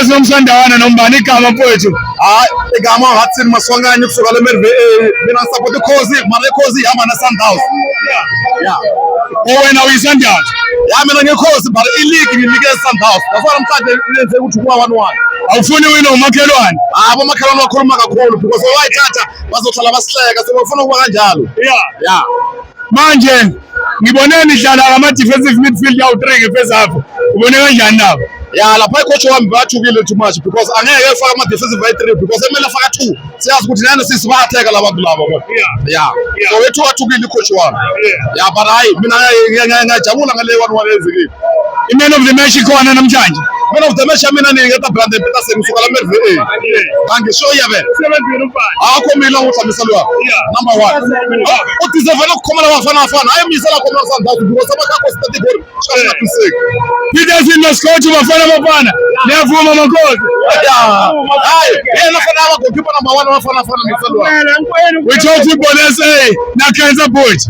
Sazi nomsandawana nombani igama mfowethu. Hayi igama ngathi Maswanganye kusuka leMerve mina support ikhozi mara ikhozi ihamba naSundowns. Wena uyiSundowns. Mina ngekhozi but ileague nginikeza Sundowns. That's why namhlanje lenze ukuthi kuba 1-1. Awufuni wina umakhelwane. Abomakhelwane bakhuluma kakhulu because wayithatha bazohlala basihleka so bafuna ukuba kanjalo. Manje ngibone nidlala ama defensive midfield yawu3 ngefirst half. Ubone kanjani nabo? Lapha icoach wami bathukile too much because angeke efaka ama defensive ayi3 because emele afaka 2. Siyazi ukuthi nani sisibatheka labantu laba. So wethu wathukile icoach wami. But hayi mina ngiyajabula ngale 1-1 ezikile. Man of the match ikhona namhlanje. Man of the match mina ningeta Brandon Peterson kusuka leMerve angisho yabe akho mina nguthambiselwa number 1 udeserve ukukhomela abafana hayi misela khomela Sundowns because abakhakho stati goal shaka pisek Peterson noScott bafana niyavuma makhosi hayi yena fana abagoalkeeper number 1 abafana miselwa we talk football SA na Kaizer Boys.